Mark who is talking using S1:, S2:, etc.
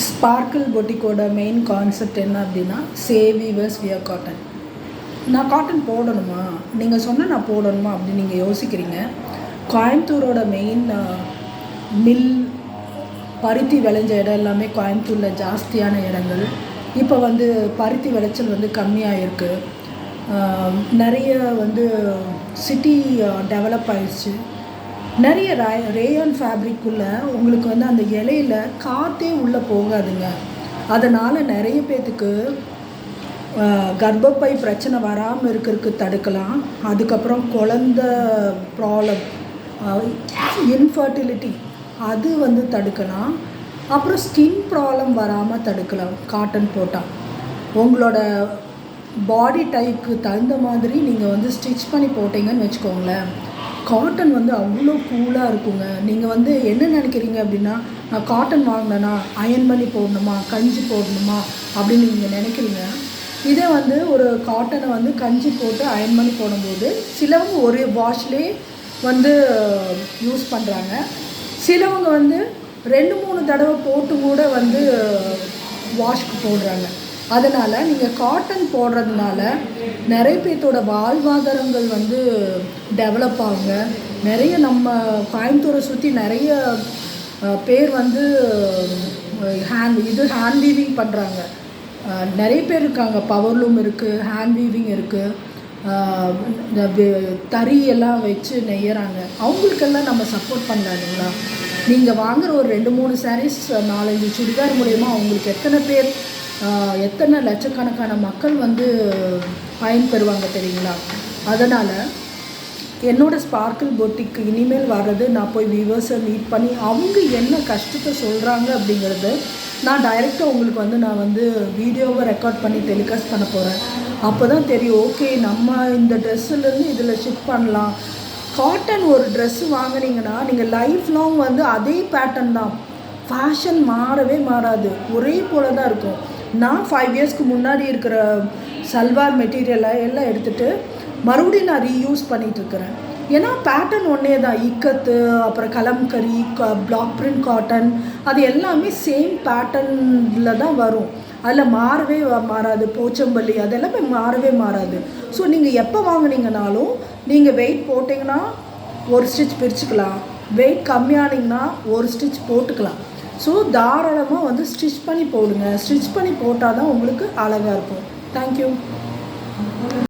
S1: Sparkle பொட்டிக்கோட main concept என்ன அப்படின்னா save viewers wear cotton. நான் காட்டன் போடணுமா, நீங்கள் சொன்னால் நான் போடணுமா அப்படின்னு நீங்கள் யோசிக்கிறீங்க. கோயம்புத்தூரோட மெயின் மில் பருத்தி விளைஞ்ச இடம் எல்லாமே கோயம்புத்தூரில் ஜாஸ்தியான இடங்கள். இப்போ பருத்தி விளைச்சல் கம்மியாக இருக்குது. நிறைய சிட்டி டெவலப் ஆயிடுச்சு. நிறைய ரேயான் ஃபேப்ரிக்குள்ளே உங்களுக்கு அந்த இலையில் காற்றே உள்ளே போகாதுங்க. அதனால் நிறைய பேர்த்துக்கு கர்ப்பப்பை பிரச்சனை வராமல் இருக்கிறதுக்கு தடுக்கலாம். அதுக்கப்புறம் குழந்த ப்ராப்ளம், இன்ஃபர்டிலிட்டி அது தடுக்கலாம். அப்புறம் ஸ்கின் ப்ராப்ளம் வராமல் தடுக்கலாம் காட்டன் போட்டால். உங்களோட பாடி டைப்புக்கு தகுந்த மாதிரி நீங்கள் ஸ்டிச் பண்ணி போட்டிங்கன்னு வச்சுக்கோங்களேன், காட்டன் அவ்வளோ கூலாக இருக்குங்க. நீங்கள் என்ன நினைக்கிறீங்க அப்படின்னா, நான் காட்டன் வாங்கினேன்னா அயன் பண்ணி போடணுமா, கஞ்சி போடணுமா அப்படின்னு நீங்கள் நினைக்கிறீங்க. இதே ஒரு காட்டனை கஞ்சி போட்டு அயன் பண்ணி போடும்போது சிலவங்க ஒரு வாஷ்லேயே யூஸ் பண்ணுறாங்க. சிலவங்க 2-3 தடவை போட்டு கூட வாஷ்க்கு போடுறாங்க. அதனால் நீங்கள் காட்டன் போடுறதுனால நிறைய பேர்த்தோட வாழ்வாதாரங்கள் டெவலப் ஆகுங்க. நிறைய நம்ம கோயம்புத்தூரை சுற்றி நிறைய பேர் ஹேண்ட் வீவிங் பண்ணுறாங்க. நிறைய பேர் இருக்காங்க. பவர்லூம் இருக்குது, ஹேண்ட் வீவிங் இருக்குது, இந்த தறியெல்லாம் வச்சு நெய்யறாங்க. அவங்களுக்கெல்லாம் நம்ம சப்போர்ட் பண்ணலாம் இல்லைங்களா? நீங்கள் வாங்குகிற ஒரு 2-3 சாரீஸ் 4-5 சுடிதார் மூலயமா அவங்களுக்கு எத்தனை லட்சக்கணக்கான மக்கள் பயன்பெறுவாங்க தெரியுங்களா? அதனால் என்னோடய ஸ்பார்க்கிள் பொட்டிக்கு இனிமேல் வர்றது, நான் போய் வியூவர்ஸை மீட் பண்ணி அவங்க என்ன கஷ்டத்தை சொல்கிறாங்க அப்படிங்கிறது நான் டைரெக்டாக உங்களுக்கு நான் வீடியோவை ரெக்கார்ட் பண்ணி டெலிகாஸ்ட் பண்ண போகிறேன். அப்போ தான் தெரியும், ஓகே நம்ம இந்த ட்ரெஸ்ஸுலேருந்து இதில் ஷிஃப்ட் பண்ணலாம். காட்டன் ஒரு ட்ரெஸ்ஸு வாங்கினீங்கன்னா நீங்கள் லைஃப் லாங் அதே பேட்டர்ன் தான். ஃபேஷன் மாறவே மாறாது, ஒரே போல் தான் இருக்கும். நான் 5 இயர்ஸ்க்கு முன்னாடி இருக்கிற சல்வார் மெட்டீரியலை எல்லாம் எடுத்துகிட்டு மறுபடியும் நான் ரீயூஸ் பண்ணிகிட்ருக்கிறேன். ஏன்னா பேட்டர்ன் ஒன்றே தான். இக்கத்து, அப்புறம் கலம்கரி, பிளாக் பிரிண்ட் காட்டன், அது எல்லாமே சேம் பேட்டர்னில் தான் வரும். அதில் மாறவே மாறாது. போச்சம்பள்ளி அதெல்லாமே மாறவே மாறாது. ஸோ நீங்கள் எப்போ வாங்கினீங்கனாலும் நீங்கள் வெயிட் போட்டிங்கன்னா ஒரு ஸ்டிச் பிரிச்சுக்கலாம், வெயிட் கம்மியானிங்கன்னா ஒரு ஸ்டிச் போட்டுக்கலாம். ஸோ தாராளமாக ஸ்டிச் பண்ணி போடுங்க. ஸ்டிச் பண்ணி போட்டால் தான் உங்களுக்கு அழகாக இருக்கும். தேங்க்யூ.